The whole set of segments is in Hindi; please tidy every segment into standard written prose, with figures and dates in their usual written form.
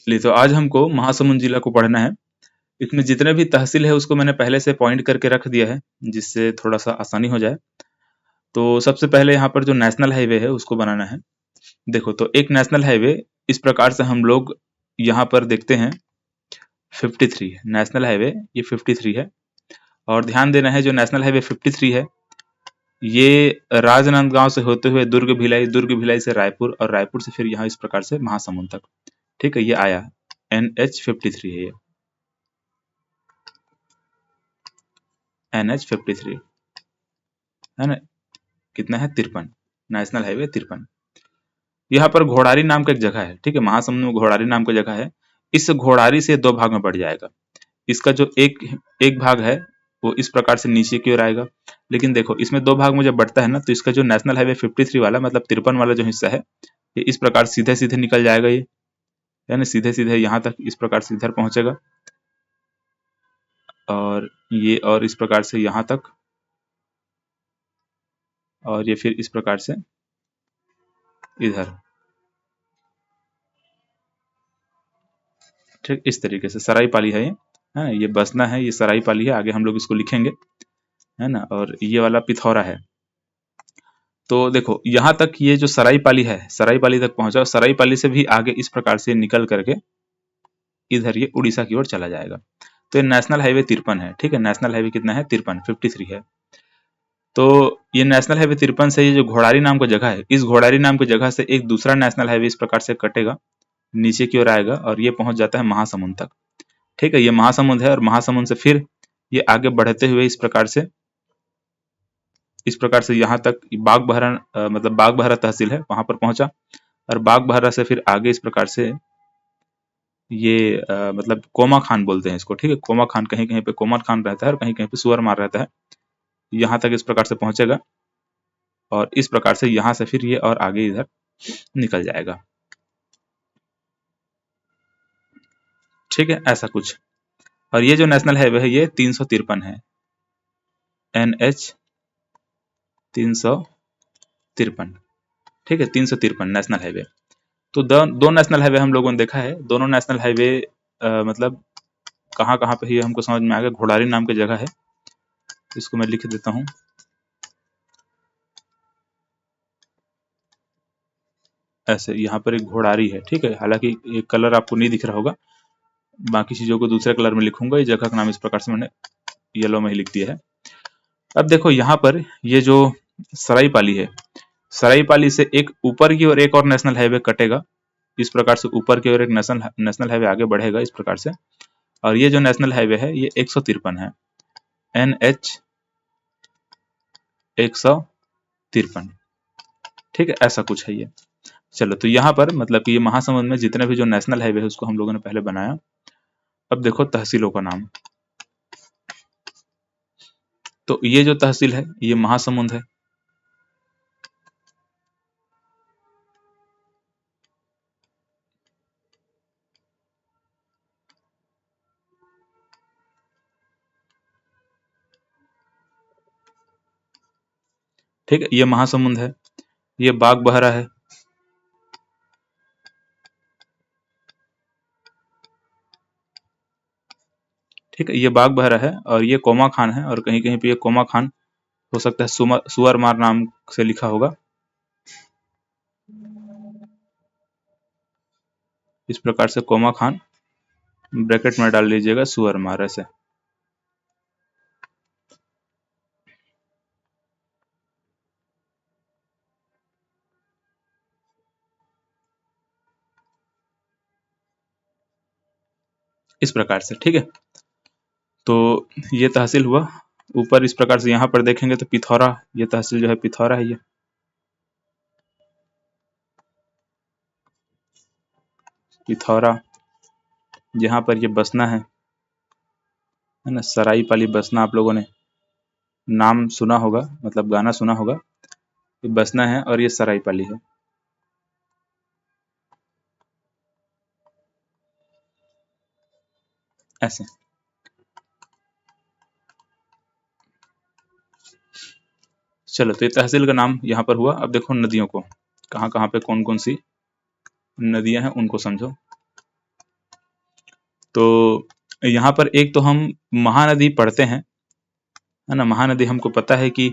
चलिए, तो आज हमको महासमुंद जिला को पढ़ना है। इसमें जितने भी तहसील है उसको मैंने पहले से पॉइंट करके रख दिया है, जिससे थोड़ा सा आसानी हो जाए। तो सबसे पहले यहाँ पर जो नेशनल हाईवे है उसको बनाना है। देखो, तो एक नेशनल हाईवे इस प्रकार से हम लोग यहाँ पर देखते हैं 53 है नेशनल हाईवे, ये 53 है। और ध्यान देना है, जो नेशनल हाईवे 53 है ये राजनांदगांव से होते हुए दुर्ग भिलाई, दुर्ग भिलाई से रायपुर, और रायपुर से फिर यहाँ इस प्रकार से महासमुंद तक। ठीक है, ये आया NH53 है, ये NH53 है ना। कितना है? 53। National highway 53। यहाँ पर घोड़ारी नाम का एक जगह है। ठीक है, महासमुंद में घोड़ारी नाम का जगह है। इस घोड़ारी से दो भाग में बढ़ जाएगा। इसका जो एक एक भाग है वो इस प्रकार से नीचे की ओर आएगा। लेकिन देखो, इसमें दो भाग में जब बढ़ता है ना, तो इसका जो नेशनल हाईवे 53 वाला मतलब 53 वाला जो हिस्सा है, ये इस प्रकार सीधे सीधे निकल जाएगा, ये यानी सीधे सीधे यहाँ तक इस प्रकार से इधर पहुंचेगा। और ये और इस प्रकार से यहाँ तक, और ये फिर इस प्रकार से इधर। ठीक, इस तरीके से सराईपाली है ये, है ना। ये बसना है, ये सराईपाली है, आगे हम लोग इसको लिखेंगे, है ना। और ये वाला पिथौरा है। तो देखो, यहाँ तक ये जो सराईपाली है, सराईपाली तक पहुंचा, और सराईपाली से भी आगे इस प्रकार से निकल करके इधर ये उड़ीसा की ओर चला जाएगा। तो ये नेशनल हाईवे 53 है। ठीक है, नेशनल हाईवे कितना है? 53, 53 है। तो ये नेशनल हाईवे 53 से ये जो घोड़ारी नाम का जगह है, इस घोड़ारी नाम की जगह से एक दूसरा नेशनल हाईवे इस प्रकार से कटेगा, नीचे की ओर आएगा, और ये पहुंच जाता है महासमुंद तक। ठीक है, ये महासमुंद है, और महासमुंद से फिर ये आगे बढ़ते हुए इस प्रकार से यहाँ तक बागबहरा, मतलब बागबहरा तहसील है, वहां पर पहुंचा। और बागबहरा से फिर आगे इस प्रकार से ये मतलब कोमा खान बोलते हैं इसको। ठीक है, कोमा खान, कहीं कहीं पे कोमा खान रहता है और कहीं कहीं पे सुअर मार रहता है। यहाँ तक इस प्रकार से पहुंचेगा, और इस प्रकार से यहाँ से फिर ये और आगे इधर निकल जाएगा। ठीक है, ऐसा कुछ। और ये जो नेशनल हाईवे है ये 353 है, NH 353। ठीक है, 353 नेशनल हाईवे। तो दो नेशनल हाईवे हम लोगों ने देखा है। दोनों नेशनल हाईवे मतलब कहाँ कहाँ पे है ये हमको समझ में आ गया। घोड़ारी नाम की जगह है, इसको मैं लिख देता हूँ। ऐसे यहाँ पर एक घोड़ारी है। ठीक है, हालांकि ये कलर आपको नहीं दिख रहा होगा, बाकी चीजों को दूसरे कलर में लिखूंगा। ये जगह का नाम इस प्रकार से मैंने येलो में ही लिख दिया है। अब देखो, यहाँ पर ये जो सराईपाली है, सराईपाली से एक ऊपर की ओर एक और नेशनल हाईवे कटेगा। इस प्रकार से ऊपर की ओर एक नेशनल हाईवे आगे बढ़ेगा इस प्रकार से। और ये जो नेशनल हाईवे है ये 153 है, NH 153। ठीक है, ऐसा कुछ है ये। चलो, तो यहाँ पर मतलब कि ये महासमुंद में जितने भी जो नेशनल हाईवे है उसको हम लोगों ने पहले बनाया। अब देखो तहसीलों का नाम। तो ये जो तहसील है ये महासमुंद है। ठीक है, ये महासमुंद है। ये बागबहरा है। ठीक है, ये बागबहरा है, और ये कोमा खान है, और कहीं कहीं पे ये कोमा खान हो सकता है सुअर मार नाम से लिखा होगा। इस प्रकार से कोमा खान ब्रैकेट में डाल लीजिएगा, सुअर मार, ऐसे। इस प्रकार से। ठीक है, तो ये तहसील हुआ। ऊपर इस प्रकार से यहाँ पर देखेंगे तो पिथौरा, ये तहसील जो है पिथौरा है, ये पिथौरा, जहाँ पर ये बसना है ना। सराईपाली बसना आप लोगों ने नाम सुना होगा, मतलब गाना सुना होगा। ये बसना है और ये सराईपाली है, ऐसे। चलो, तो ये तहसील का नाम यहाँ पर हुआ। अब देखो नदियों को, कहाँ कहाँ पे कौन कौन सी नदियां हैं उनको समझो। तो यहाँ पर एक तो हम महानदी पढ़ते हैं, है ना। महानदी हमको पता है कि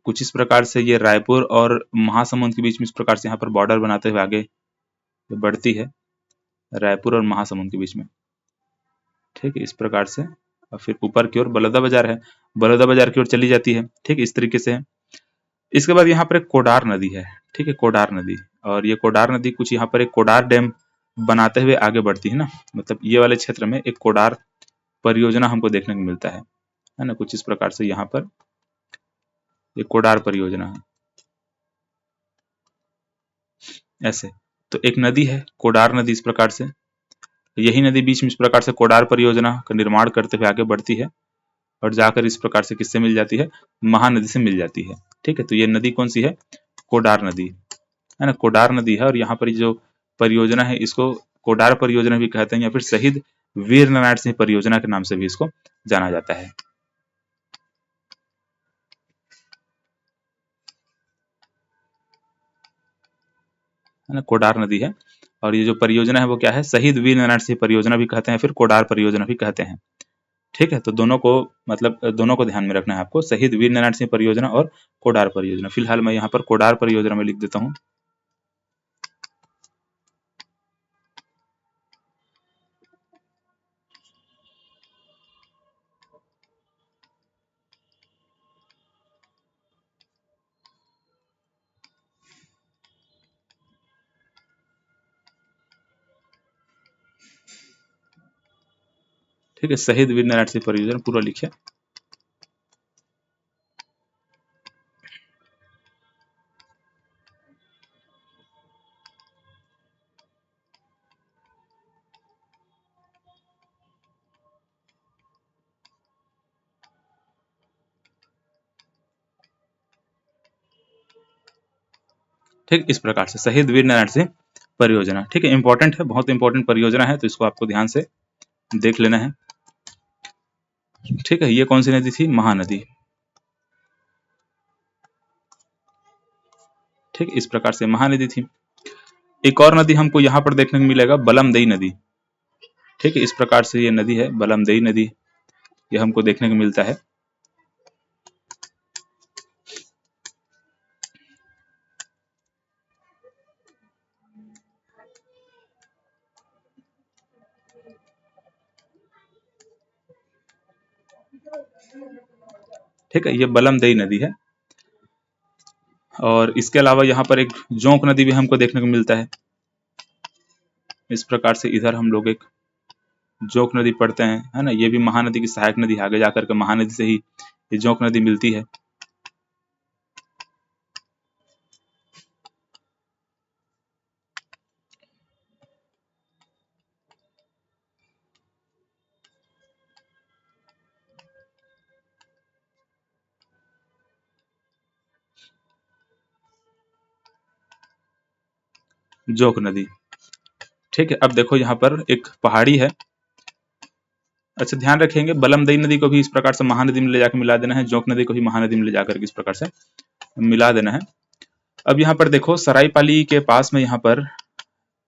कुछ इस प्रकार से ये रायपुर और महासमुंद के बीच में इस प्रकार से यहाँ पर बॉर्डर बनाते हुए आगे बढ़ती है, रायपुर और महासमुंद के बीच में, ठीक है, इस प्रकार से। और फिर ऊपर की ओर बलौदा बाजार है, बलौदा बाजार की ओर चली जाती है, ठीक, इस तरीके से है। इसके बाद यहाँ पर एक कोडार नदी है, ठीक है, कोडार नदी। और ये कोडार नदी कुछ यहाँ पर एक कोडार डैम बनाते हुए आगे बढ़ती है ना, मतलब ये वाले क्षेत्र में एक कोडार परियोजना हमको देखने को मिलता है ना, कुछ इस प्रकार से यहाँ पर एक कोडार परियोजना है ऐसे। तो एक नदी है कोडार नदी, इस प्रकार से यही नदी बीच में इस प्रकार से कोडार परियोजना का निर्माण करते हुए आगे बढ़ती है और जाकर इस प्रकार से किससे मिल जाती है, महानदी से मिल जाती है, ठीक है। तो ये नदी कौन सी है, कोडार नदी, है ना, कोडार नदी है। और यहाँ पर जो परियोजना है इसको कोडार परियोजना भी कहते हैं, या फिर शहीद वीर नारायण सिंह परियोजना के नाम से भी इसको जाना जाता है ना, कोडार नदी है। और ये जो परियोजना है वो क्या है, शहीद वीर नारायण सिंह परियोजना भी कहते हैं, फिर कोडार परियोजना भी कहते हैं, ठीक है। तो दोनों को मतलब दोनों को ध्यान में रखना है आपको, शहीद वीर नारायण सिंह परियोजना और कोडार परियोजना। फिलहाल मैं यहाँ पर कोडार परियोजना में लिख देता हूँ। ठीक है, शहीद वीर नारायण सिंह परियोजना पूरा लिखिए। ठीक, इस प्रकार से शहीद वीर नारायण सिंह परियोजना, ठीक है, इंपॉर्टेंट है, बहुत इंपॉर्टेंट परियोजना है, तो इसको आपको ध्यान से देख लेना है, ठीक है। ये कौन सी नदी थी, महानदी, ठीक, इस प्रकार से महानदी थी। एक और नदी हमको यहाँ पर देखने को मिलेगा, बलमदई नदी, ठीक है, इस प्रकार से ये नदी है बलमदई नदी, ये हमको देखने को मिलता है। ठीक है, ये बलमदई नदी है। और इसके अलावा यहाँ पर एक जोंक नदी भी हमको देखने को मिलता है, इस प्रकार से इधर हम लोग एक जोंक नदी पढ़ते हैं, है ना, ये भी महानदी की सहायक नदी, आगे जाकर के महानदी से ही ये जोंक नदी मिलती है। जोंक नदी, ठीक है। अब देखो यहाँ पर एक पहाड़ी है, अच्छा ध्यान रखेंगे, बलमदई नदी को भी इस प्रकार से महानदी में ले जाकर मिला देना है, जोंक नदी को भी महानदी में ले जाकर इस प्रकार से मिला देना है। अब यहाँ पर देखो सरायपाली के पास में यहाँ पर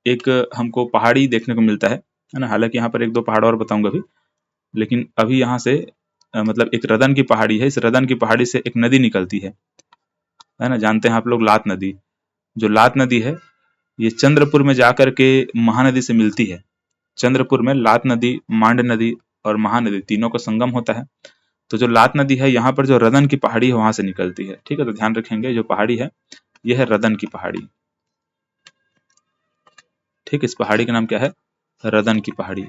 एक हमको पहाड़ी देखने को मिलता है ना। हालांकि यहाँ पर एक दो पहाड़ और बताऊंगा अभी, लेकिन अभी यहाँ से मतलब एक रदन की पहाड़ी है, इस रदन की पहाड़ी से एक नदी निकलती है ना, जानते हैं आप लोग लात नदी। जो लात नदी है ये चंद्रपुर में जाकर के महानदी से मिलती है, चंद्रपुर में लात नदी, मांड नदी और महानदी तीनों का संगम होता है। तो जो लात नदी है यहाँ पर जो रदन की पहाड़ी है वहां से निकलती है, ठीक है। तो ध्यान रखेंगे जो पहाड़ी है यह है रदन की पहाड़ी, ठीक, इस पहाड़ी का नाम क्या है, रदन की पहाड़ी।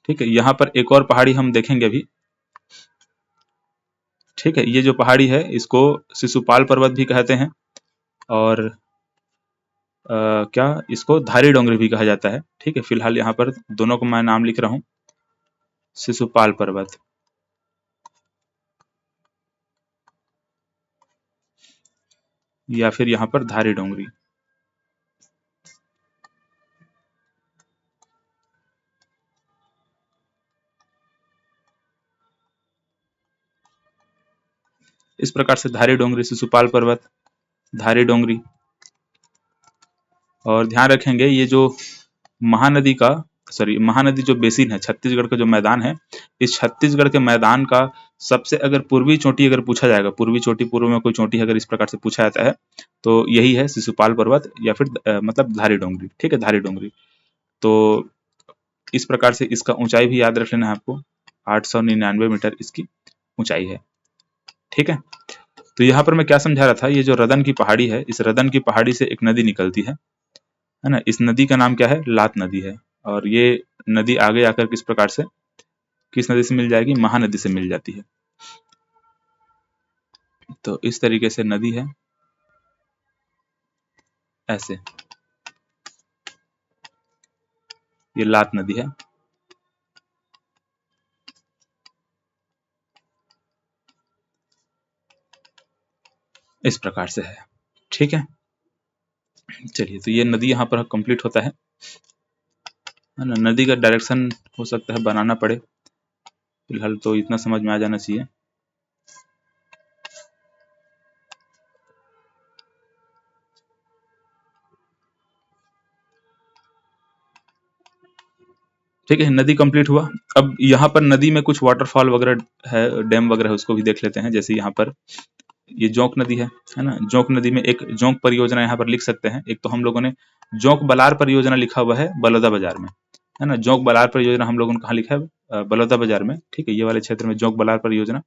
ठीक है, यहाँ पर एक और पहाड़ी हम देखेंगे अभी, ठीक है। ये जो पहाड़ी है इसको शिशुपाल पर्वत भी कहते हैं, और क्या इसको धारी डोंगरी भी कहा जाता है, ठीक है। फिलहाल यहाँ पर दोनों को मैं नाम लिख रहा हूँ, शिशुपाल पर्वत या फिर यहाँ पर धारी डोंगरी। इस प्रकार से धारी डोंगरी, शिशुपाल पर्वत, धारी डोंगरी। और ध्यान रखेंगे ये जो महानदी का महानदी जो बेसिन है, छत्तीसगढ़ का जो मैदान है, इस छत्तीसगढ़ के मैदान का सबसे अगर पूर्वी चोटी अगर पूछा जाएगा, पूर्वी चोटी, पूर्व में कोई चोटी अगर इस प्रकार से पूछा जाता है तो यही है शिशुपाल पर्वत या फिर मतलब धारी डोंगरी। ठीक है, धारी डोंगरी। तो इस प्रकार से इसका ऊंचाई भी याद रख लेना है आपको, 899 मीटर इसकी ऊंचाई है। ठीक है, तो यहाँ पर मैं क्या समझा रहा था, ये जो रदन की पहाड़ी है, इस रदन की पहाड़ी से एक नदी निकलती है ना। इस नदी का नाम क्या है, लात नदी है। और ये नदी आगे आकर किस प्रकार से, किस नदी से मिल जाएगी, महानदी से मिल जाती है। तो इस तरीके से नदी है, ऐसे ये लात नदी है। इस प्रकार से है। ठीक है, चलिए, तो ये नदी यहाँ पर कंप्लीट होता है ना। नदी का डायरेक्शन हो सकता है बनाना पड़े, फिलहाल तो इतना समझ में आ जाना चाहिए। ठीक है, नदी कंप्लीट हुआ। अब यहाँ पर नदी में कुछ वाटरफॉल वगैरह है, डैम वगैरह है, उसको भी देख लेते हैं। जैसे यहाँ पर ये जोंक नदी है ना। जोंक नदी में एक जोंक परियोजना यहाँ पर लिख सकते हैं। एक तो हम लोगों ने जोंक बलार परियोजना लिखा हुआ है बलौदा बाजार में, है ना। जोंक बलार परियोजना हम लोगों ने कहाँ लिखा है, बलौदा बाजार में। ठीक है, ये वाले क्षेत्र में जोंक बलार परियोजना।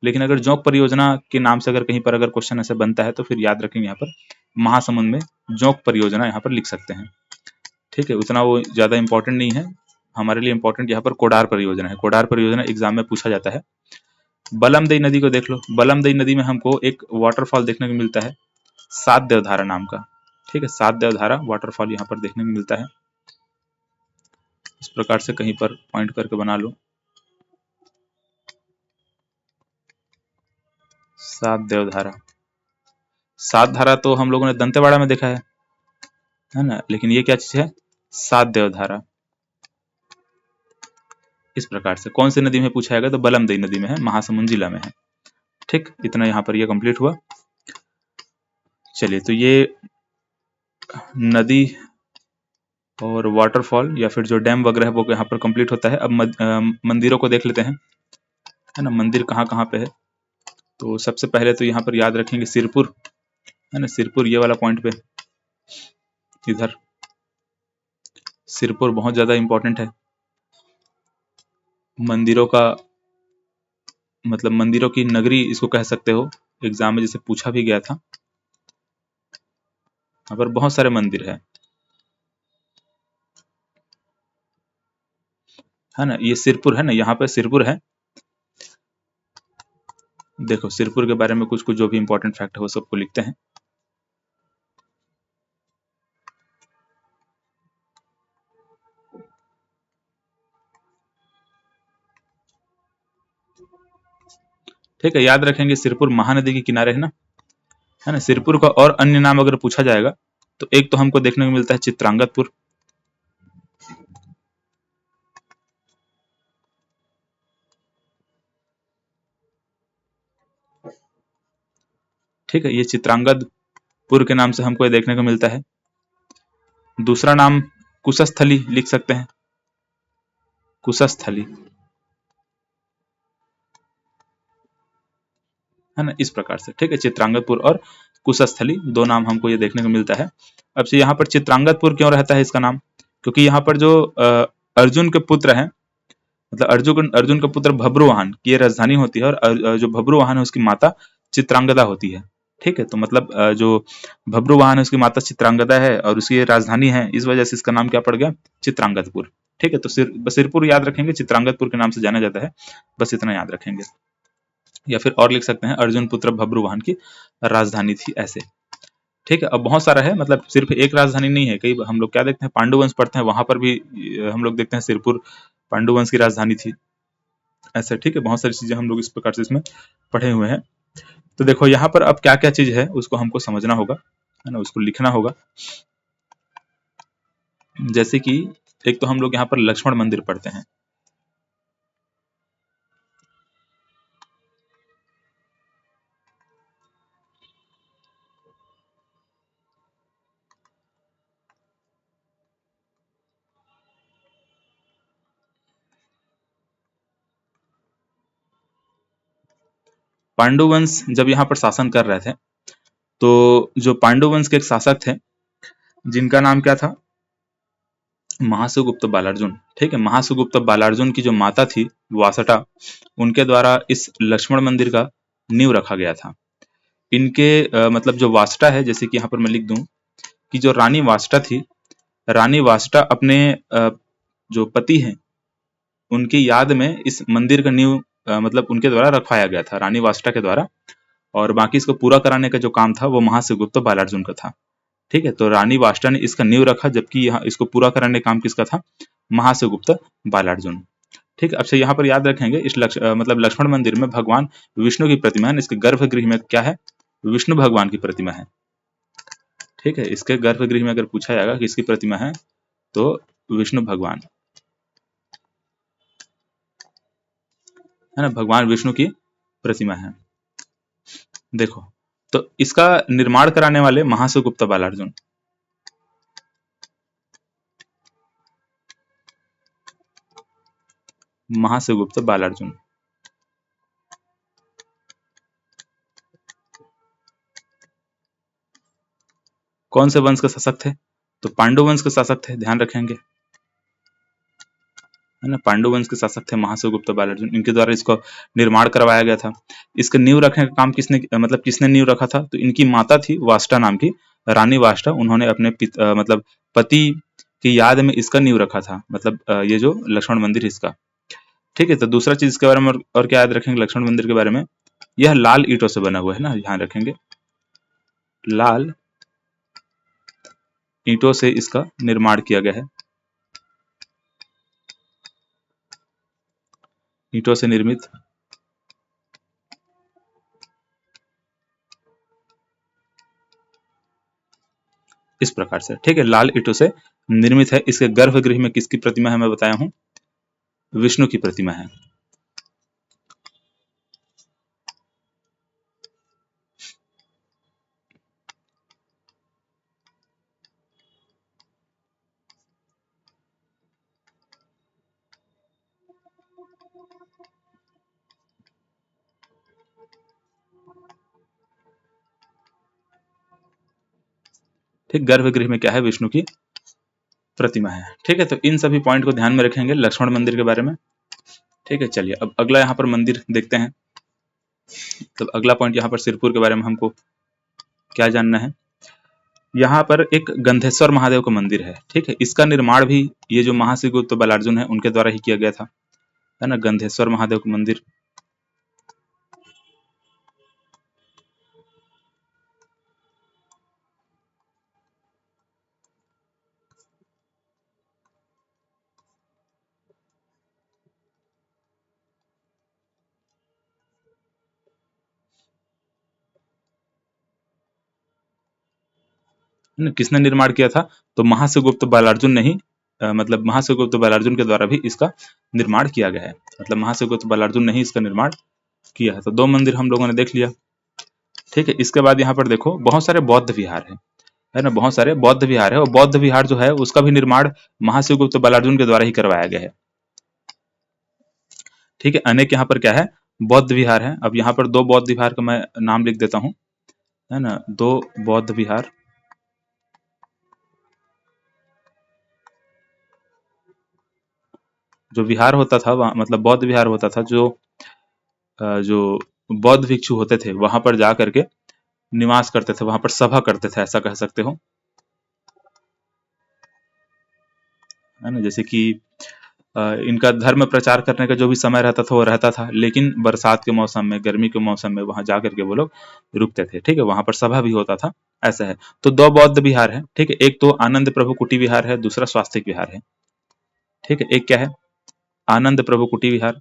लेकिन अगर जोंक परियोजना के नाम से अगर कहीं पर अगर क्वेश्चन ऐसे बनता है तो फिर याद रखेंगे यहाँ पर महासमुंद में जोंक परियोजना यहाँ पर लिख सकते हैं। ठीक है, उतना वो ज्यादा इंपॉर्टेंट नहीं है हमारे लिए। इंपॉर्टेंट यहाँ पर कोडार परियोजना है। कोडार परियोजना एग्जाम में पूछा जाता है। बलमदई नदी को देख लो। बलमदई नदी में हमको एक वाटरफॉल देखने को मिलता है, सात देवधारा नाम का। ठीक है, सात देवधारा वाटरफॉल यहाँ पर देखने को मिलता है। इस प्रकार से कहीं पर पॉइंट करके बना लो, सात देवधारा। सात धारा तो हम लोगों ने दंतेवाड़ा में देखा है ना। लेकिन ये क्या चीज है, सात देवधारा। इस प्रकार से कौन सी नदी में पूछा जाएगा, तो बलमदई नदी में है, महासमुंद जिला में है। ठीक, इतना यहाँ पर ये कंप्लीट हुआ। चलिए, तो ये नदी और वाटरफॉल या फिर जो डैम वगैरह है वो यहाँ पर कंप्लीट होता है। अब मंदिरों को देख लेते हैं, है ना। मंदिर कहाँ कहाँ पे है, तो सबसे पहले तो यहाँ पर याद रखेंगे सिरपुर, है ना। सिरपुर ये वाला पॉइंट पे, इधर सिरपुर बहुत ज्यादा इंपॉर्टेंट है। मंदिरों का मतलब मंदिरों की नगरी इसको कह सकते हो, एग्जाम में जैसे पूछा भी गया था। यहाँ पर बहुत सारे मंदिर है ना। ये सिरपुर है ना, यहाँ पे सिरपुर है। देखो सिरपुर के बारे में कुछ कुछ जो भी इंपॉर्टेंट फैक्ट है वो सबको लिखते हैं। ठीक है, याद रखेंगे सिरपुर महानदी के किनारे है ना। सिरपुर का और अन्य नाम अगर पूछा जाएगा तो एक तो हमको देखने को मिलता है चित्रांगतपुर। ठीक है, ये चित्रांगदपुर के नाम से हमको ये देखने को मिलता है। दूसरा नाम कुशस्थली लिख सकते हैं, कुशस्थली, है ना। इस प्रकार से ठीक है, चित्रांगतपुर और कुशस्थली दो नाम हमको ये देखने को मिलता है। अब से यहाँ पर चित्रांगतपुर क्यों रहता है इसका नाम, क्योंकि यहाँ पर जो अर्जुन के पुत्र हैं, मतलब अर्जुन का पुत्र भब्रुवाहन की ये राजधानी होती है। और जो भब्रुवाहन है उसकी माता चित्रांगदा होती है। ठीक है, तो मतलब जो भब्रुवाहन है उसकी माता चित्रांगदा है और उसकी राजधानी है, इस वजह से इसका नाम क्या पड़ गया, चित्रांगतपुर। ठीक है, तो सिरपुर याद रखेंगे, चित्रांगतपुर के नाम से जाना जाता है, बस इतना याद रखेंगे। या फिर और लिख सकते हैं अर्जुन पुत्र भब्रुवाहन की राजधानी थी, ऐसे। ठीक है, अब बहुत सारा है, मतलब सिर्फ एक राजधानी नहीं है। कई हम लोग क्या देखते हैं, पांडुवंश पढ़ते हैं, वहां पर भी हम लोग देखते हैं सिरपुर पांडुवंश की राजधानी थी, ऐसे। ठीक है, बहुत सारी चीजें हम लोग इस प्रकार से इसमें पढ़े हुए हैं। तो देखो यहाँ पर अब क्या क्या चीज है उसको हमको समझना होगा, है ना, उसको लिखना होगा। जैसे कि एक तो हम लोग यहाँ पर लक्ष्मण मंदिर पढ़ते हैं, पांडु वंश जब यहाँ पर शासन कर रहे थे, तो जो पांडु वंश के एक शासक थे जिनका नाम क्या था, महासुगुप्त बालार्जुन। ठीक है, महासुगुप्त बालार्जुन की जो माता थी वासटा, उनके द्वारा इस लक्ष्मण मंदिर का नींव रखा गया था। इनके मतलब जो वासटा है, जैसे कि यहाँ पर मैं लिख दूं कि जो रानी वासटा थी, रानी वासटा अपने जो पति हैं उनकी याद में इस मंदिर का नींव मतलब उनके द्वारा रखवाया गया था, रानी वासटा के द्वारा। और बाकी इसको पूरा कराने का जो काम था वो महासुगुप्त बालार्जुन का था। ठीक है, तो रानी वासटा ने इसका नींव रखा, जबकि यहाँ इसको पूरा कराने का काम किसका था, महासुगुप्त बालार्जुन। ठीक है, अब से यहाँ पर याद रखेंगे इस मतलब लक्ष्मण मंदिर में भगवान विष्णु की प्रतिमा है। इसके गर्भगृह में क्या है, विष्णु भगवान की प्रतिमा है। ठीक है, इसके गर्भगृह में अगर पूछा जाएगा किसकी प्रतिमा है, तो विष्णु भगवान है ना, भगवान विष्णु की प्रतिमा है। देखो, तो इसका निर्माण कराने वाले महासुगुप्त बालार्जुन। महासुगुप्त बालार्जुन कौन से वंश के शासक थे, तो पांडु वंश के शासक थे, ध्यान रखेंगे, है ना, पांडु वंश के शासक थे महासुगुप्त बालार्जुन। इनके द्वारा इसको निर्माण करवाया गया था। इसका नींव रखने का काम किसने मतलब किसने नींव रखा था, तो इनकी माता थी वासटा नाम की, रानी वासटा। उन्होंने अपने मतलब पति की याद में इसका नींव रखा था, मतलब ये जो लक्ष्मण मंदिर इसका। ठीक है, तो दूसरा चीज इसके बारे में और क्या याद रखेंगे लक्ष्मण मंदिर के बारे में, यह लाल ईंटों से बना हुआ है ना, ध्यान रखेंगे, लाल ईंटों से इसका निर्माण किया गया है, ईंटों से निर्मित इस प्रकार से। ठीक है, लाल ईंटों से निर्मित है। इसके गर्भगृह में किसकी प्रतिमा है, मैं बताया हूं, विष्णु की प्रतिमा है। ठीक, गर्भगृह में क्या है, विष्णु की प्रतिमा है। ठीक है, तो इन सभी पॉइंट को ध्यान में रखेंगे लक्ष्मण मंदिर के बारे में। ठीक है, चलिए अब अगला यहाँ पर मंदिर देखते हैं। तो अगला पॉइंट यहाँ पर सिरपुर के बारे में हमको क्या जानना है। यहाँ पर एक गंधेश्वर महादेव का मंदिर है। ठीक है, इसका निर्माण भी ये जो महासुगुप्त बालार्जुन है उनके द्वारा ही किया गया था, है ना, गंधेश्वर महादेव का मंदिर। किसने निर्माण किया था, तो महासुगुप्त बालार्जुन ने ही मतलब महासुगुप्त बालार्जुन के द्वारा भी इसका निर्माण किया गया है, मतलब महासुगुप्त बालार्जुन ने ही इसका निर्माण किया है। तो दो मंदिर हम लोगों ने देख लिया। ठीक है, इसके बाद यहाँ पर देखो बहुत सारे बौद्ध विहार है ना, बहुत सारे बौद्ध विहार है, और बौद्ध विहार जो है उसका भी निर्माण महासुगुप्त बालार्जुन के द्वारा ही करवाया गया है। ठीक है, अनेक यहाँ पर क्या है, बौद्ध विहार है। अब यहाँ पर दो बौद्ध विहार का मैं नाम लिख देता हूँ, है ना, दो बौद्ध विहार। जो विहार होता था वहाँ मतलब बौद्ध विहार होता था, जो बौद्ध भिक्षु होते थे वहां पर जा करके निवास करते थे, वहां पर सभा करते थे, ऐसा कह सकते हो, है ना। जैसे कि इनका धर्म प्रचार करने का जो भी समय रहता था वो रहता था, लेकिन बरसात के मौसम में, गर्मी के मौसम में वहां जा करके वो लोग रुकते थे। ठीक है, वहां पर सभा भी होता था, ऐसा है। तो दो बौद्ध विहार है। ठीक है, एक तो आनंद प्रभु कुटी विहार है, दूसरा स्वास्तिक विहार है। ठीक है, एक क्या है, आनंद प्रभु कुटी विहार,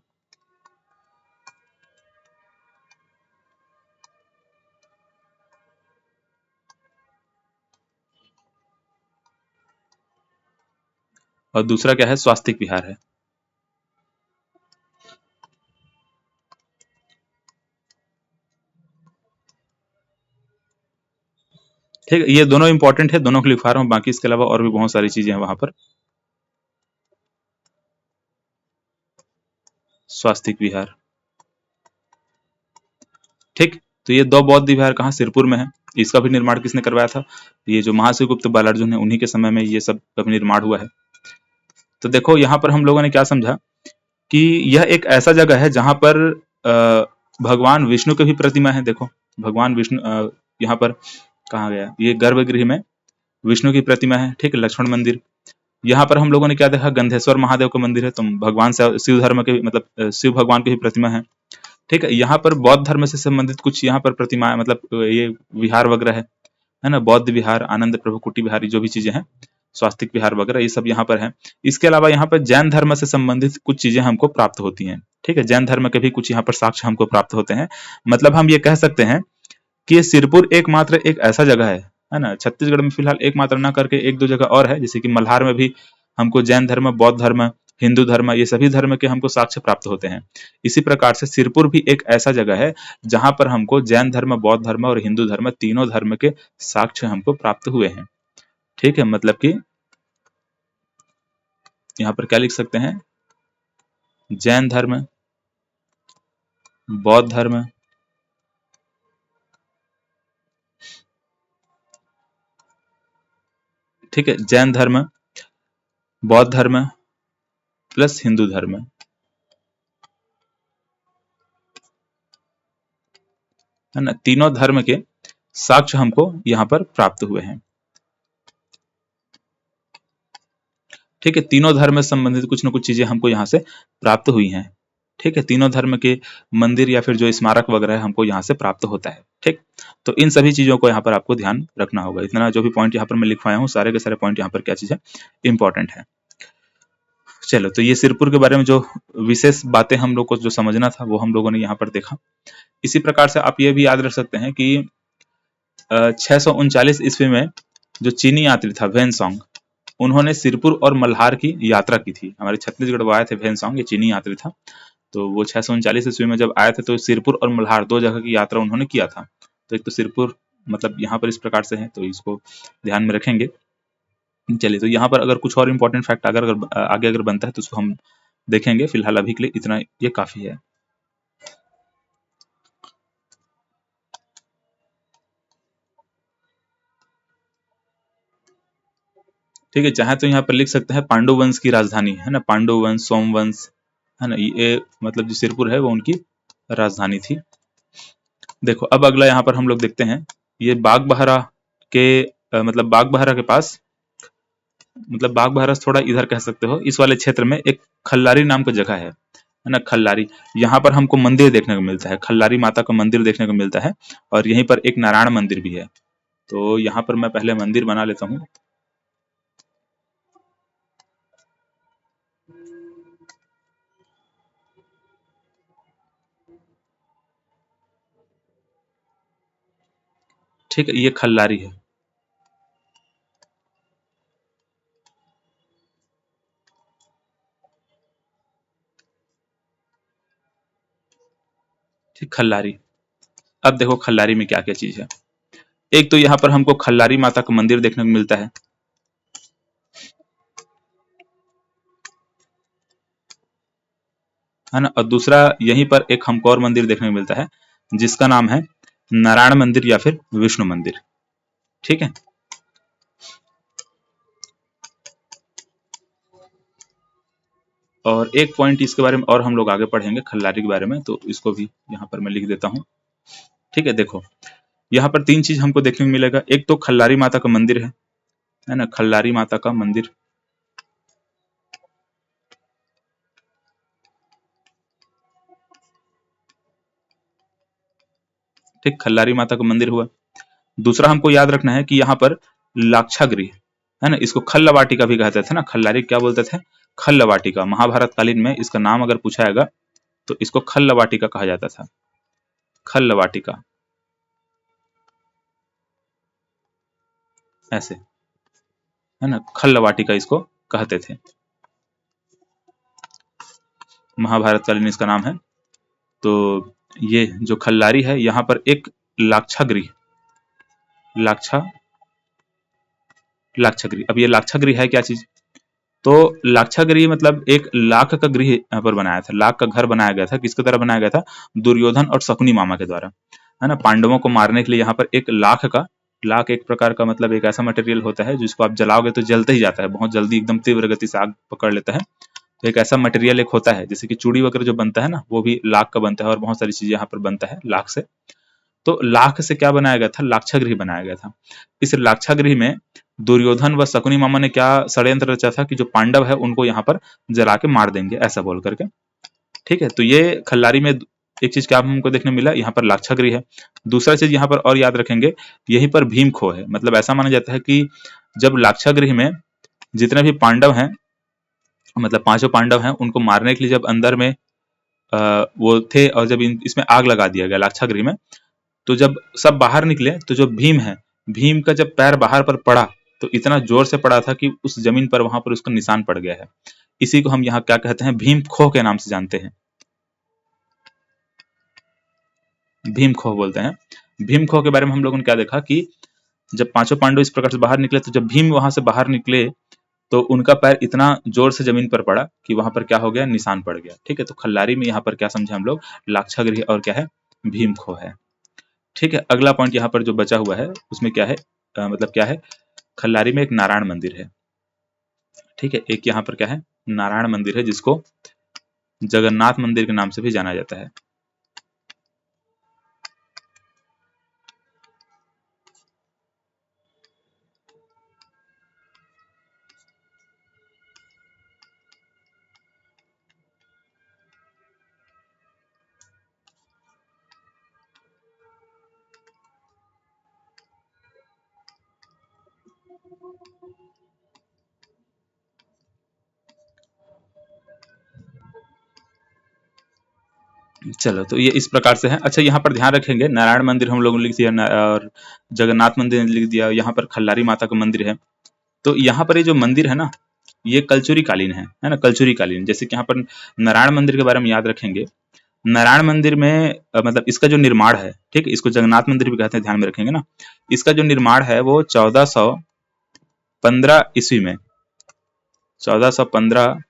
और दूसरा क्या है, स्वास्तिक विहार है। ठीक है, ये दोनों इंपॉर्टेंट है, दोनों को लिखवा रहा हूँ, बाकी इसके अलावा और भी बहुत सारी चीजें हैं वहां पर। स्वास्तिक विहार, ठीक, तो ये 2 बौद्ध विहार कहाँ, सिरपुर में है। इसका भी निर्माण किसने करवाया था, ये जो महाशिवगुप्त बालार्जुन है उन्हीं के समय में ये सब का भी निर्माण हुआ है। तो देखो यहाँ पर हम लोगों ने क्या समझा कि यह एक ऐसा जगह है जहां पर भगवान विष्णु की भी प्रतिमा है। देखो भगवान विष्णु यहाँ पर कहाँ गया, ये गर्भगृह में विष्णु की प्रतिमा है। ठीक है, लक्ष्मण मंदिर। यहाँ पर हम लोगों ने क्या देखा, गंधेश्वर महादेव का मंदिर है, तो भगवान से शिव धर्म के मतलब शिव भगवान की भी प्रतिमा है। ठीक है, यहाँ पर बौद्ध धर्म से संबंधित कुछ यहाँ पर प्रतिमा मतलब ये विहार वगैरह है ना, बौद्ध विहार, आनंद प्रभु कुटी विहार, जो भी चीजें हैं, स्वास्तिक विहार वगैरह, ये सब यहाँ पर है। इसके अलावा यहाँ पर जैन धर्म से संबंधित कुछ चीजें हमको प्राप्त होती हैं। ठीक है, जैन धर्म के भी कुछ यहाँ पर साक्ष्य हमको प्राप्त होते हैं। मतलब हम ये कह सकते हैं कि ये सिरपुर एकमात्र एक ऐसा जगह है ना, छत्तीसगढ़ में फिलहाल एकमात्र ना करके एक दो जगह और है, जैसे कि मल्हार में भी हमको जैन धर्म, बौद्ध धर्म, हिंदू धर्म, ये सभी धर्म के हमको साक्ष्य प्राप्त होते हैं। इसी प्रकार से सिरपुर भी एक ऐसा जगह है जहां पर हमको जैन धर्म, बौद्ध धर्म और हिंदू धर्म, तीनों धर्म के साक्ष्य हमको प्राप्त हुए हैं। ठीक है, मतलब कि यहाँ पर क्या लिख सकते हैं, जैन धर्म, बौद्ध धर्म, ठीक है, जैन धर्म, बौद्ध धर्म प्लस हिंदू धर्म, है ना, तीनों धर्म के साक्ष्य हमको यहाँ पर प्राप्त हुए हैं। ठीक है, तीनों धर्म से संबंधित कुछ न कुछ चीजें हमको यहाँ से प्राप्त हुई हैं। ठीक है, तीनों धर्म के मंदिर या फिर जो स्मारक वगैरह है हमको यहाँ से प्राप्त होता है। ठीक, तो इन सभी चीजों को यहाँ पर आपको ध्यान रखना होगा। इतना जो भी पॉइंट यहाँ पर मैं लिखवाया हूँ, सारे के सारे पॉइंट यहाँ पर क्या चीज है, इंपॉर्टेंट है। चलो, तो ये सिरपुर के बारे में जो विशेष बातें हम लोग को जो समझना था वो हम लोगों ने यहाँ पर देखा। इसी प्रकार से आप ये भी याद रख सकते हैं कि 639 ईस्वी में जो चीनी यात्री था वेनसोंग, उन्होंने सिरपुर और मल्हार की यात्रा की थी। हमारे छत्तीसगढ़ वो आए थे वेनसोंग, ये चीनी यात्री था। तो वो 639 ईस्वी में जब आए थे तो सिरपुर और मल्हार दो जगह की यात्रा उन्होंने किया था। तो एक तो सिरपुर मतलब यहाँ पर इस प्रकार से है, तो इसको ध्यान में रखेंगे। चलिए, तो यहाँ पर अगर कुछ और इम्पोर्टेंट फैक्ट अगर आगे अगर बनता है तो उसको हम देखेंगे। फिलहाल अभी के लिए इतना ये काफी है। ठीक है, चाहे तो यहाँ पर लिख सकते हैं पांडु वंश की राजधानी, है ना, पांडु वंश, सोमवंश, है ना, ये मतलब जो सिरपुर है वो उनकी राजधानी थी। देखो अब अगला यहाँ पर हम लोग देखते हैं, ये बागबहरा के मतलब बागबहरा के पास, मतलब बागबहरा से थोड़ा इधर कह सकते हो, इस वाले क्षेत्र में एक खल्लारी नाम का जगह है ना, खल्लारी। यहाँ पर हमको मंदिर देखने को मिलता है, खल्लारी माता का मंदिर देखने को मिलता है, और यहीं पर एक नारायण मंदिर भी है। तो यहाँ पर मैं पहले मंदिर बना लेता हूँ। ठीक है, ये खल्लारी है। ठीक, खल्लारी। अब देखो खल्लारी में क्या क्या चीज है। एक तो यहाँ पर हमको खल्लारी माता का मंदिर देखने को मिलता है ना, और दूसरा यहीं पर एक हमको और मंदिर देखने को मिलता है जिसका नाम है नारायण मंदिर या फिर विष्णु मंदिर। ठीक है, और एक पॉइंट इसके बारे में और हम लोग आगे पढ़ेंगे खल्लारी के बारे में, तो इसको भी यहाँ पर मैं लिख देता हूँ। ठीक है, देखो यहाँ पर तीन चीज हमको देखने को मिलेगा। एक तो खल्लारी माता का मंदिर है ना, खल्लारी माता का मंदिर। ठीक, खल्लारी माता का मंदिर हुआ। दूसरा हमको याद रखना है कि यहाँ पर लाक्षागृह है ना, इसको खल्ल वाटिका भी कहते थे ना, खल्लारी क्या बोलते थे, खल्ल वाटिका। महाभारत कालीन में इसका नाम अगर पूछा जाएगा तो इसको खल्ल वाटिका कहा जाता था, खल्ल वाटिका ऐसे, है ना, खल्ल वाटिका इसको कहते थे, महाभारत कालीन इसका नाम है। तो ये जो खल्लारी है यहाँ पर एक लाक्षागृह, लाक्षागृह। अब ये लाक्षागृह है क्या चीज, तो लाक्षागृह मतलब एक लाख का गृह यहाँ पर बनाया था, लाख का घर बनाया गया था। किसके द्वारा बनाया गया था, दुर्योधन और शकुनी मामा के द्वारा। है ना। पांडवों को मारने के लिए यहाँ पर एक लाख एक प्रकार का मतलब एक ऐसा मटेरियल होता है जिसको आप जलाओगे तो जलते ही जाता है, बहुत जल्दी एकदम तीव्र गति से आग पकड़ लेता है। तो एक ऐसा मटेरियल एक होता है, जैसे कि चूड़ी वगैरह जो बनता है ना, वो भी लाख का बनता है और बहुत सारी चीजें यहाँ पर बनता है लाख से। तो लाख से क्या बनाया गया था, लाक्षागृह बनाया गया था। इस लाक्षागृह में दुर्योधन व शकुनी मामा ने क्या षड्यंत्र रचा था कि जो पांडव है उनको यहाँ पर जला के मार देंगे, ऐसा बोल करके। ठीक है, तो ये खल्लारी में एक चीज क्या हमको देखने मिला, यहाँ पर लाक्षागृह है। दूसरा चीज यहाँ पर और याद रखेंगे, यहीं पर भीम खो है। मतलब ऐसा माना जाता है कि जब लाक्षागृह में जितने भी पांडव हैं, मतलब पांचों पांडव हैं, उनको मारने के लिए जब अंदर में वो थे और जब इसमें आग लगा दिया गया लाक्षागृह में, तो जब सब बाहर निकले तो जो भीम है, भीम का जब पैर बाहर पर पड़ा तो इतना जोर से पड़ा था कि उस जमीन पर वहां पर उसका निशान पड़ गया है। इसी को हम यहाँ क्या कहते हैं, भीम खो के नाम से जानते हैं, भीम खो बोलते हैं। भीम खो के बारे में हम लोगों ने क्या देखा कि जब पांचों पांडव इस प्रकार से बाहर निकले, तो जब भीम वहां से बाहर निकले तो उनका पैर इतना जोर से जमीन पर पड़ा कि वहां पर क्या हो गया, निशान पड़ गया। ठीक है, तो खल्लारी में यहाँ पर क्या समझे हम लोग, लाक्षागृह और क्या है, भीम खो है। ठीक है, अगला पॉइंट यहाँ पर जो बचा हुआ है उसमें क्या है, मतलब क्या है, खल्लारी में एक नारायण मंदिर है। ठीक है, एक यहाँ पर क्या है, नारायण मंदिर है, जिसको जगन्नाथ मंदिर के नाम से भी जाना जाता है। चलो, तो ये इस प्रकार से है। अच्छा, यहाँ पर ध्यान रखेंगे, नारायण मंदिर हम लोगों ने लिख दिया और जगन्नाथ मंदिर ने लिख दिया, यहाँ पर खल्लारी माता का मंदिर है। तो यहाँ पर ये जो मंदिर है ना, ये कलचुरी कालीन है ना, कलचुरी कालीन। जैसे कि यहाँ पर नारायण मंदिर के बारे में याद रखेंगे, नारायण मंदिर में मतलब इसका जो निर्माण है, ठीक है, इसको जगन्नाथ मंदिर भी कहते हैं, ध्यान में रखेंगे ना। इसका जो निर्माण है वो 1415 ईस्वी में, 1415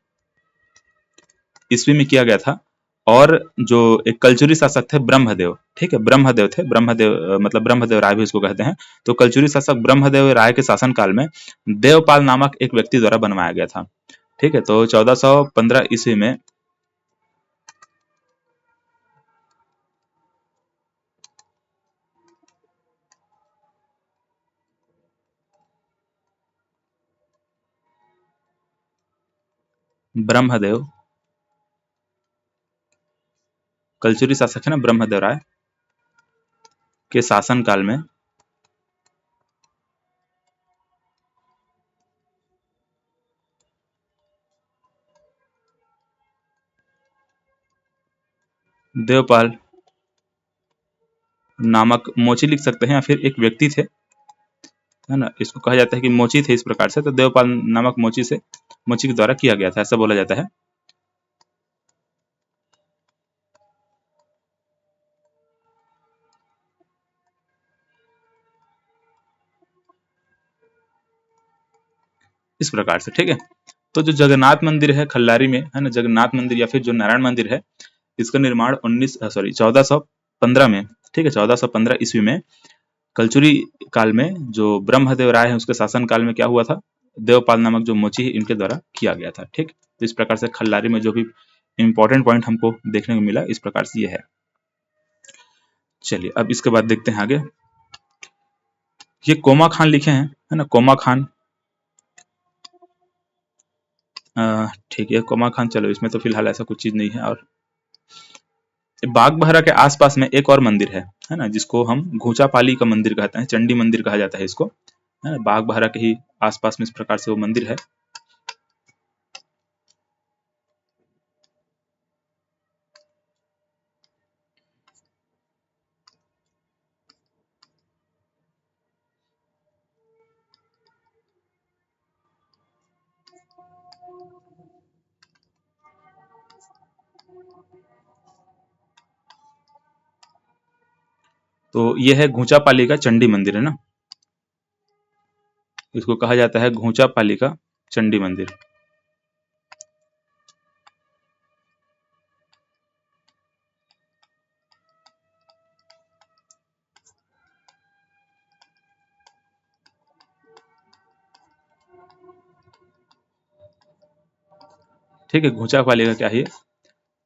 ईस्वी में किया गया था। और जो एक कलचुरी शासक थे ब्रह्मदेव, ठीक है, ब्रह्मदेव थे, ब्रह्मदेव मतलब ब्रह्मदेव राय भी उसको कहते हैं। तो कलचुरी शासक ब्रह्मदेव राय के शासन काल में देवपाल नामक एक व्यक्ति द्वारा बनवाया गया था। ठीक है, तो 1415 ईस्वी में ब्रह्मदेव, कलचुरी शासक है ना ब्रह्मदेव राय के शासन काल में देवपाल नामक मोची लिख सकते हैं, या फिर एक व्यक्ति थे, है ना, इसको कहा जाता है कि मोची थे इस प्रकार से। तो देवपाल नामक मोची के द्वारा किया गया था, ऐसा बोला जाता है। इस प्रकार से, ठीक है। तो जो जगन्नाथ मंदिर है खल्लारी में, है ना, जगन्नाथ मंदिर या फिर जो नारायण मंदिर है, इसका निर्माण 1415 में, ठीक है, 1415 ईस्वी में कलचुरी काल में जो ब्रह्मदेव राय है उसके शासन काल में क्या हुआ था, देवपाल नामक जो मोची है इनके द्वारा किया गया था। ठीक, तो इस प्रकार से खल्लारी में जो भी इंपॉर्टेंट पॉइंट हमको देखने को मिला, इस प्रकार से ये है। चलिए अब इसके बाद देखते हैं आगे। ये कोमा खान लिखे हैं, है ना, कोमा खान। ठीक है, कोमा खान, चलो इसमें तो फिलहाल ऐसा कुछ चीज नहीं है। और बागबहरा के आसपास में एक और मंदिर है ना, जिसको हम घूचापाली का मंदिर कहते हैं, चंडी मंदिर कहा जाता है इसको, है ना। बागबहरा के ही आसपास में इस प्रकार से वो मंदिर है। तो ये है घूचापाली का चंडी मंदिर, है ना, इसको कहा जाता है घूचापाली का चंडी मंदिर। ठीक है, घोचा पाली का क्या है,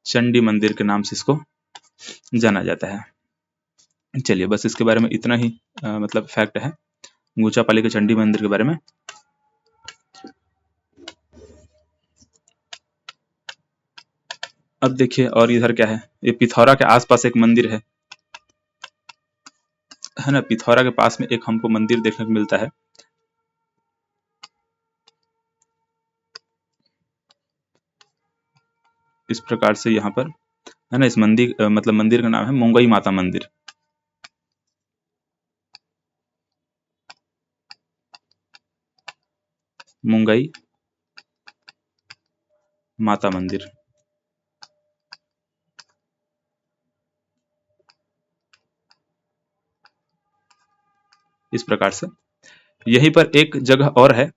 चंडी मंदिर के नाम से इसको जाना जाता है। चलिए बस इसके बारे में इतना ही मतलब फैक्ट है घोचापाली के चंडी मंदिर के बारे में। अब देखिए और इधर क्या है, ये पिथौरा के आसपास एक मंदिर है ना, पिथौरा के पास में एक हमको मंदिर देखने को मिलता है। इस प्रकार से यहाँ पर है ना, इस मंदिर मतलब मंदिर का नाम है मुंगई माता मंदिर। मुंगई माता मंदिर। इस प्रकार से यहीं पर एक जगह और है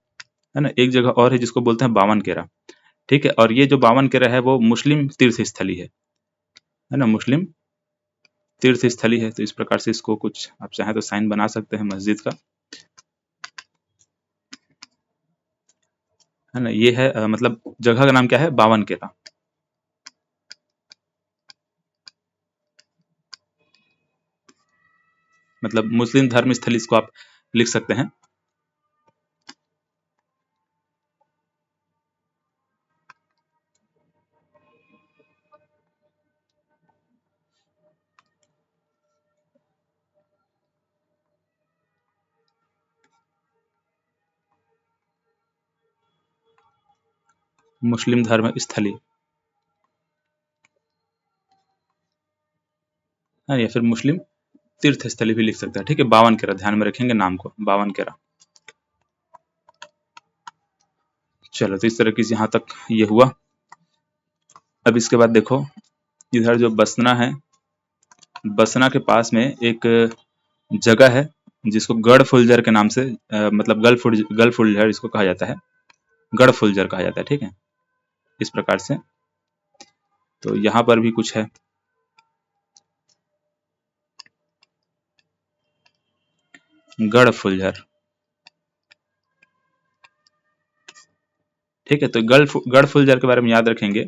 ना, एक जगह और है जिसको बोलते हैं बावन केरा। ठीक है, और ये जो बावन केरा है वो मुस्लिम तीर्थ स्थली है ना, मुस्लिम तीर्थ स्थली है। तो इस प्रकार से इसको कुछ आप चाहें तो साइन बना सकते हैं मस्जिद का, है ना। ये है मतलब जगह का नाम क्या है, बावन केरा। मतलब मुस्लिम धर्म स्थल इसको आप लिख सकते हैं। मुस्लिम धर्म स्थली है, या फिर मुस्लिम तीर्थ स्थली भी लिख सकते हैं। ठीक है, बावन केरा ध्यान में रखेंगे नाम को, बावन केरा। चलो तो इस तरह की यहाँ तक ये हुआ। अब इसके बाद देखो इधर जो बसना है, बसना के पास में एक जगह है जिसको गढ़ फुलजर के नाम से मतलब गढ़ फुलजर इसको कहा जाता है, गढ़ फुलजर कहा जाता है। ठीक है, इस प्रकार से तो यहाँ पर भी कुछ है। गढ़ फुलझर, ठीक है। तो गढ़ फुलझर के बारे में याद रखेंगे,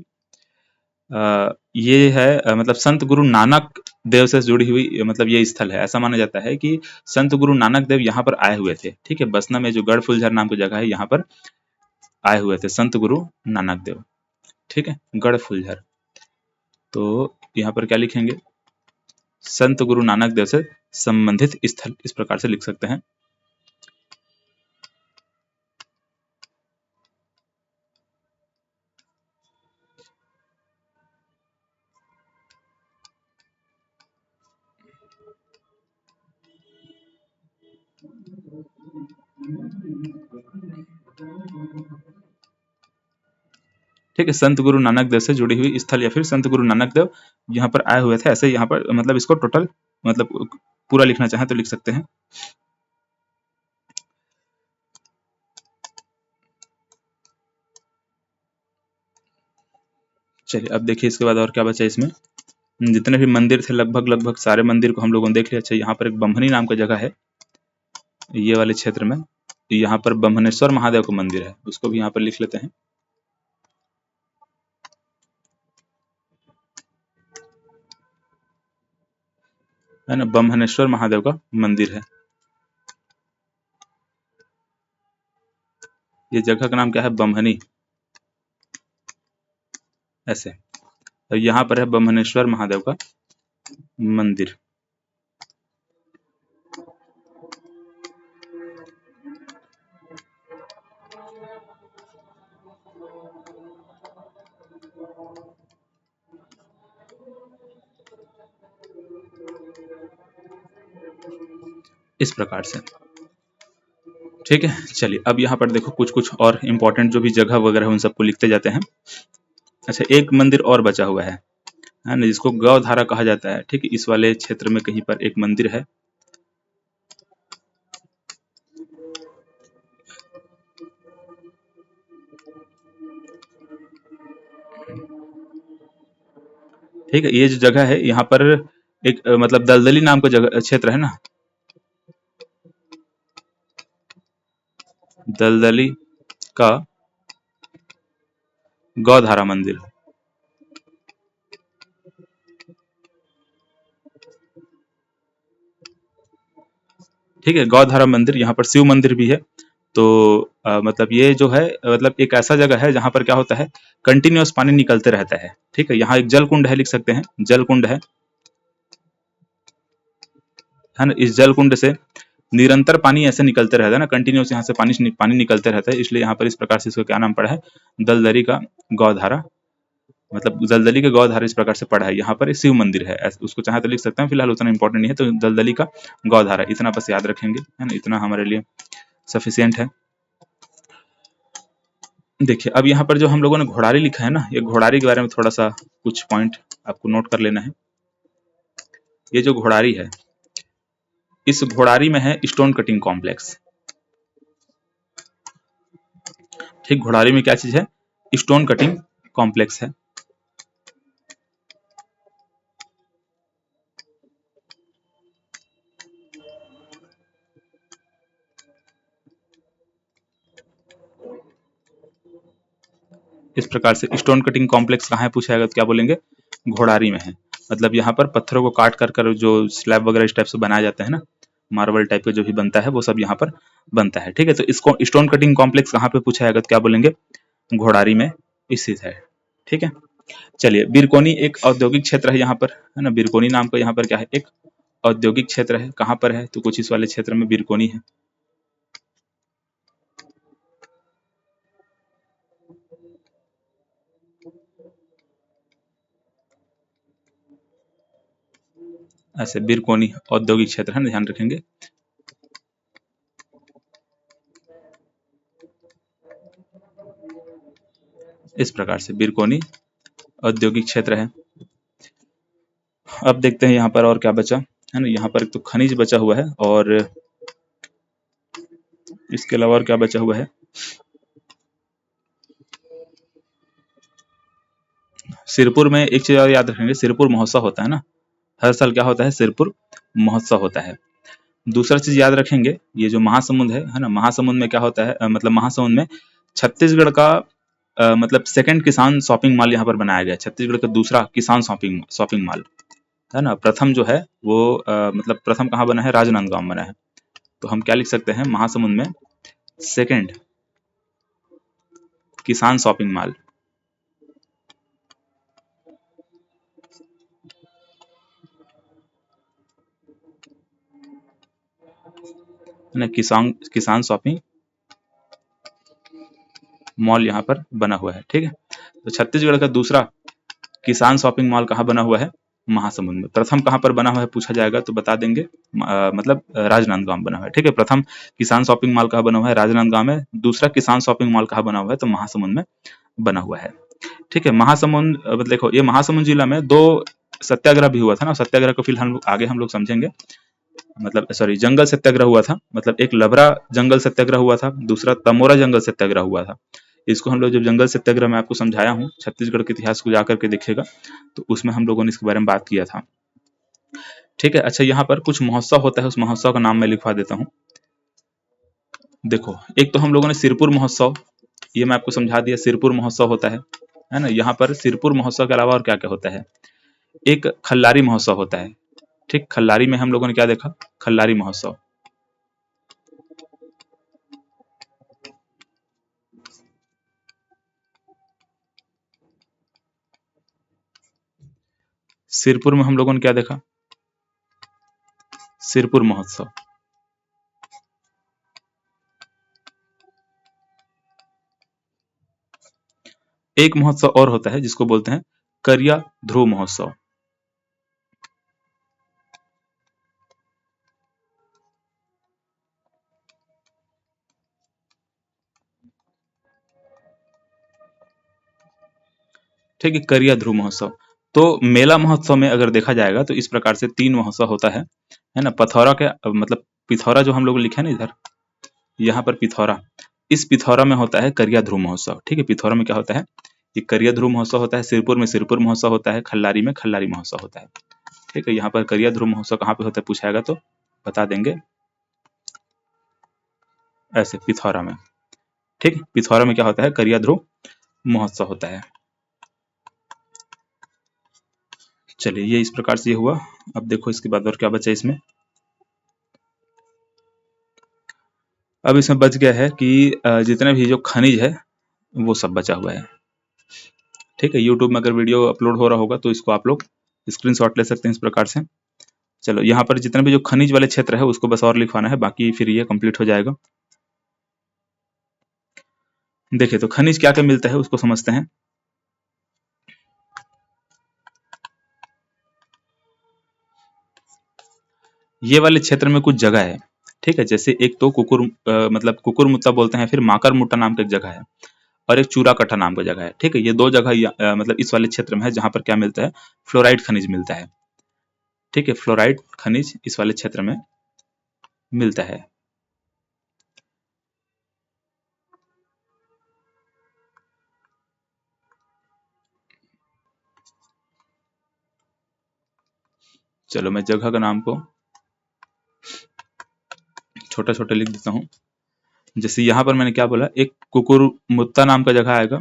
ये है मतलब संत गुरु नानक देव से जुड़ी हुई मतलब ये स्थल है। ऐसा माना जाता है कि संत गुरु नानक देव यहाँ पर आए हुए थे। ठीक है, बसना में जो गढ़ फुलझर नाम की जगह है यहाँ पर आए हुए थे संत गुरु नानक देव। ठीक है, गढ़ फुलझर। तो यहाँ पर क्या लिखेंगे, संत गुरु नानक देव से संबंधित स्थल, इस प्रकार से लिख सकते हैं। ठीक है, संत गुरु नानक देव से जुड़ी हुई स्थल या फिर संत गुरु नानक देव यहाँ पर आए हुए थे, ऐसे यहाँ पर मतलब इसको टोटल मतलब पूरा लिखना चाहें तो लिख सकते हैं। चलिए अब देखिए इसके बाद और क्या बचा इसमें। जितने भी मंदिर थे लगभग लगभग सारे मंदिर को हम लोगों ने देख लिया। अच्छा, यहाँ पर एक बम्हनी नाम का जगह है ये वाले क्षेत्र में, यहाँ पर ब्रह्मनेश्वर महादेव का मंदिर है, उसको भी यहाँ पर लिख लेते हैं। है ना, ब्रह्मनेश्वर महादेव का मंदिर है। ये जगह का नाम क्या है, बम्हनी, ऐसे। और यहाँ पर है ब्रह्मनेश्वर महादेव का मंदिर। इस प्रकार से ठीक है। चलिए अब यहाँ पर देखो कुछ कुछ और इम्पोर्टेंट जो भी जगह वगैरह है उन सबको लिखते जाते हैं। अच्छा, एक मंदिर और बचा हुआ है ना, जिसको गौधारा कहा जाता है। ठीक है, इस वाले क्षेत्र में कहीं पर एक मंदिर है। ठीक है, ये जो जगह है यहाँ पर एक मतलब दलदली नाम का जगह क्षेत्र है ना, दलदली का गौधारा मंदिर, ठीक है, गौधारा मंदिर, यहाँ पर शिव मंदिर भी है। तो मतलब ये जो है मतलब एक ऐसा जगह है जहाँ पर क्या होता है, कंटिन्यूअस पानी निकलते रहता है, ठीक है। यहाँ एक जल कुंड है, लिख सकते हैं जल कुंड है ना। इस जल कुंड से निरंतर पानी ऐसे निकलते रहता है ना, कंटिन्यूअस यहाँ से पानी निकलते रहता है, इसलिए यहाँ पर इस प्रकार से इसको क्या नाम पड़ा है, दलदली का गौधारा, मतलब दलदली के गौधारा इस प्रकार से पड़ा है। यहाँ पर शिव मंदिर है, उसको चाहे तो लिख सकते हैं, फिलहाल उतना इंपॉर्टेंट नहीं है, तो दलदली का गौधारा इतना बस याद रखेंगे, है ना, इतना हमारे लिए सफिशियंट है। देखिए अब यहाँ पर जो हम लोगों ने घोड़ारी लिखा है ना, ये घोड़ारी के बारे में थोड़ा सा कुछ पॉइंट आपको नोट कर लेना है। ये जो घोड़ारी है, इस घोड़ारी में है स्टोन कटिंग कॉम्प्लेक्स, ठीक। घोड़ारी में क्या चीज है, स्टोन कटिंग कॉम्प्लेक्स है। इस प्रकार से स्टोन कटिंग कॉम्प्लेक्स कहाँ है पूछा जाएगा तो क्या बोलेंगे, घोड़ारी में है। मतलब यहाँ पर पत्थरों को काट कर कर जो स्लैब वगैरह इस टाइप से बनाया जाता है ना, मार्बल टाइप का जो भी बनता है वो सब यहाँ पर बनता है, ठीक है। तो इसको स्टोन कटिंग कॉम्प्लेक्स कहाँ पे पूछा जाएगा तो क्या बोलेंगे, घोड़ारी में स्थित है, ठीक है। चलिए बिरकोनी एक औद्योगिक क्षेत्र है यहाँ पर, है ना, बिरकोनी नाम का यहाँ पर क्या है, एक औद्योगिक क्षेत्र है। कहाँ पर है, तो कुछ इस वाले क्षेत्र में बिरकोनी है। ऐसे बिरकोनी औद्योगिक क्षेत्र है, ध्यान रखेंगे। इस प्रकार से बिरकोनी औद्योगिक क्षेत्र है। अब देखते हैं यहाँ पर और क्या बचा, है ना। यहाँ पर तो खनिज बचा हुआ है, और इसके अलावा और क्या बचा हुआ है, सिरपुर में एक चीज और याद रखेंगे, सिरपुर महोत्सव होता है ना, हर साल क्या होता है, सिरपुर महोत्सव होता है। दूसरा चीज याद रखेंगे, ये जो महासमुंद है ना, महासमुंद में क्या होता है, मतलब महासमुंद में छत्तीसगढ़ का मतलब सेकंड किसान शॉपिंग मॉल यहाँ पर बनाया गया है। छत्तीसगढ़ का दूसरा किसान शॉपिंग शॉपिंग मॉल, है ना। प्रथम जो है वो मतलब प्रथम कहाँ बना है, राजनांदगांव में बना है। तो हम क्या लिख सकते हैं, महासमुंद में सेकंड किसान शॉपिंग मॉल, है ना, किसान किसान शॉपिंग मॉल यहाँ पर बना हुआ है, ठीक है। तो छत्तीसगढ़ का दूसरा किसान शॉपिंग मॉल कहाँ बना हुआ है, महासमुंद में। प्रथम कहाँ पर बना हुआ है पूछा जाएगा तो बता देंगे, मतलब राजनांदगांव बना हुआ है, ठीक है। प्रथम किसान शॉपिंग मॉल कहाँ बना हुआ है, राजनांदगांव में। दूसरा किसान शॉपिंग मॉल कहाँ बना हुआ है, तो महासमुंद में बना हुआ है, ठीक है। महासमुंद देखो, ये महासमुंद जिला में 2 सत्याग्रह भी हुआ था ना, सत्याग्रह को फिलहाल आगे हम लोग समझेंगे। मतलब सॉरी, जंगल सत्याग्रह हुआ था, मतलब एक लबरा जंगल सत्याग्रह हुआ था, दूसरा तमोरा जंगल सत्याग्रह हुआ था। इसको हम लोग जब जंगल सत्याग्रह में आपको समझाया हूँ, छत्तीसगढ़ के इतिहास को जाकर के देखिएगा, तो उसमें हम लोगों ने इसके बारे में बात किया था, ठीक है। अच्छा, यहाँ पर कुछ महोत्सव होता है, उस महोत्सव का नाम मैं लिखवा देता हूँ। देखो, एक तो हम लोगों ने सिरपुर महोत्सव, ये मैं आपको समझा दिया, सिरपुर महोत्सव होता है ना। यहाँ पर सिरपुर महोत्सव के अलावा और क्या क्या होता है, एक खल्लारी महोत्सव होता है, ठीक। खल्लारी में हम लोगों ने क्या देखा, खल्लारी महोत्सव। सिरपुर में हम लोगों ने क्या देखा, सिरपुर महोत्सव। एक महोत्सव और होता है जिसको बोलते हैं करिया ध्रुव महोत्सव। ठीक है, करिया ध्रुव महोत्सव। तो मेला महोत्सव में अगर देखा जाएगा तो इस प्रकार से 3 महोत्सव होता है ना। पथौरा के मतलब पिथौरा जो हम लोग लिखे ना इधर, यहाँ पर पिथौरा, इस पिथौरा में होता है करिया ध्रुव महोत्सव, ठीक है। पिथौरा में क्या होता है, ये करिया ध्रुव महोत्सव होता है। सिरपुर में सिरपुर महोत्सव होता है, खल्लारी में खल्लारी महोत्सव होता है, ठीक है। यहाँ पर करिया ध्रुव महोत्सव कहाँ पे होता है पूछाएगा तो बता देंगे, ऐसे पिथौरा में, ठीक है। पिथौरा में क्या होता है, करिया ध्रुव महोत्सव होता है। चलिए ये इस प्रकार से ये हुआ। अब देखो इसके बाद और क्या बचा इसमें। अब इसमें बच गया है कि जितने भी जो खनिज है वो सब बचा हुआ है। ठीक है, यूट्यूब में अगर वीडियो अपलोड हो रहा होगा तो इसको आप लोग स्क्रीनशॉट ले सकते हैं इस प्रकार से। चलो यहाँ पर जितने भी जो खनिज वाले क्षेत्र है उसको बस और लिखवाना है, बाकी फिर ये कंप्लीट हो जाएगा। देखिए तो खनिज क्या क्या मिलता है उसको समझते हैं। ये वाले क्षेत्र में कुछ जगह है, ठीक है, जैसे एक तो मतलब कुकुर मुत्ता बोलते हैं, फिर माकर मुट्टा नाम का एक जगह है, और एक चूरा कट्टा नाम का जगह है। ठीक है, ये दो जगह मतलब इस वाले क्षेत्र में है जहां पर क्या मिलता है, फ्लोराइड खनिज मिलता है। ठीक है, फ्लोराइड खनिज इस वाले क्षेत्र में मिलता है। चलो मैं जगह का नाम को छोटा छोटा लिख देता हूँ। जैसे यहाँ पर मैंने क्या बोला, एक कुकुर मुत्ता नाम का जगह आएगा,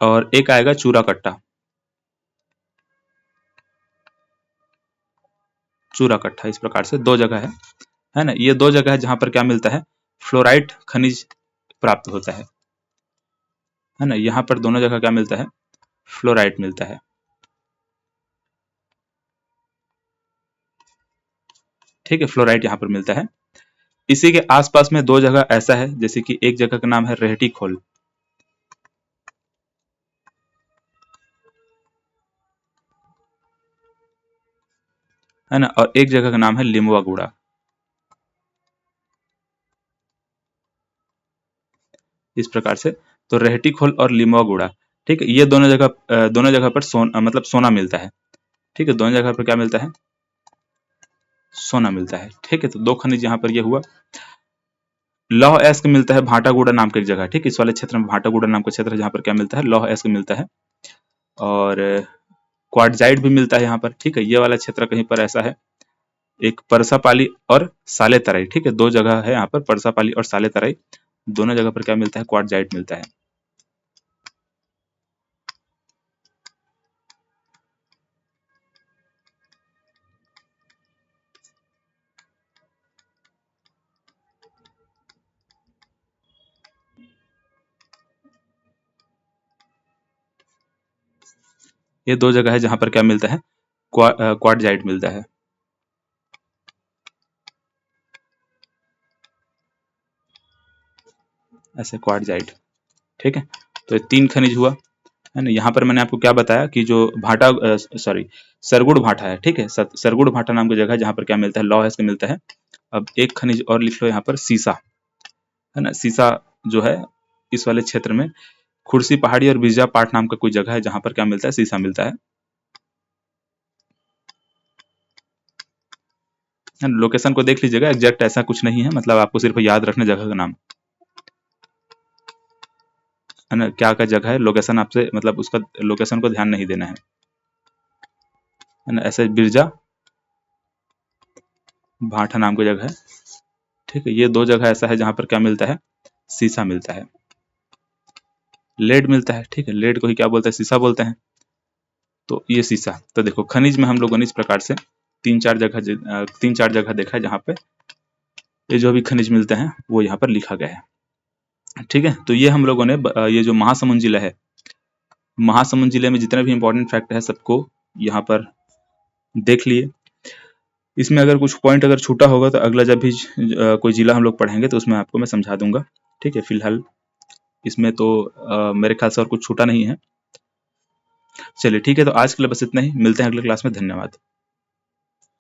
और एक आएगा चूरा कट्टा। चूरा कट्टा इस प्रकार से दो जगह है ना। ये दो जगह है जहां पर क्या मिलता है, फ्लोराइड खनिज प्राप्त होता है ना। यहाँ पर दोनों जगह क्या मिलता है, फ्लोराइड मिलता है। ठीक है, फ्लोराइड यहाँ पर मिलता है। इसी के आसपास में दो जगह ऐसा है, जैसे कि एक जगह का नाम है रेहटी खोल, है ना, और एक जगह का नाम है लिमुआ गुड़ा। इस प्रकार से तो रेहटी खोल और लिमुआ गुड़ा, ठीक है, ये दोनों जगह पर मतलब सोना मिलता है। ठीक है, दोनों जगह पर क्या मिलता है, सोना मिलता है। ठीक है, तो दो खनिज यहाँ पर ये हुआ। लौह अयस्क मिलता है भाटागुड़ा नाम की एक जगह। ठीक है, इस वाले क्षेत्र में भाटागुड़ा नाम का क्षेत्र है जहाँ पर क्या मिलता है, लौह अयस्क मिलता है, और क्वार्टजाइट भी मिलता है यहाँ पर। ठीक है, ये वाला क्षेत्र कहीं पर ऐसा है, एक परसापाली और साले तराई। ठीक है, दो जगह है यहाँ पर, परसापाली और साले तराई, दोनों जगह पर क्या मिलता है, क्वार्टजाइट मिलता है। ये दो जगह है जहां पर क्या मिलता है, क्वार्टजाइट मिलता है। ऐसे क्वार्टजाइट। ठीक है, तो ये तीन खनिज हुआ, है ना। यहाँ पर मैंने आपको क्या बताया कि जो सरगुड़ भाटा है। ठीक है, सरगुड़ भाटा नाम की जगह है जहाँ पर क्या मिलता है, लौह अयस्क मिलता है। अब एक खनिज और लिख लो यहाँ पर, सीसा, है ना। सीसा जो है इस वाले क्षेत्र में खुर्सी पहाड़ी और बिरजा पाट नाम का कोई जगह है जहां पर क्या मिलता है, सीसा मिलता है। लोकेशन को देख लीजिएगा, एग्जैक्ट ऐसा कुछ नहीं है, मतलब आपको सिर्फ याद रखना जगह का नाम, है ना। क्या क्या जगह है, लोकेशन आपसे मतलब उसका लोकेशन को ध्यान नहीं देना है ना। ऐसे बिरजा भाठा नाम की जगह है। ठीक है, ये दो जगह ऐसा है जहां पर क्या मिलता है, सीसा मिलता है, लेड मिलता है। ठीक है, लेड को ही क्या बोलते हैं, सीसा बोलते हैं। तो ये सीसा, तो देखो खनिज में हम लोगों ने इस प्रकार से तीन चार जगह देखा है जहां पे ये जो भी खनिज मिलते हैं वो यहाँ पर लिखा गया है। ठीक है, तो ये हम लोगों ने ये जो महासमुंद जिला है, महासमुंद जिले में जितने भी इंपॉर्टेंट फैक्ट है सबको यहाँ पर देख लिए। इसमें अगर कुछ पॉइंट अगर छूटा होगा तो अगला जब भी कोई जिला हम लोग पढ़ेंगे तो उसमें आपको मैं समझा दूंगा। ठीक है, फिलहाल इसमें तो मेरे ख्याल से और कुछ छूटा नहीं है। चलिए ठीक है, तो आज के लिए बस इतना ही, मिलते हैं अगले क्लास में। धन्यवाद।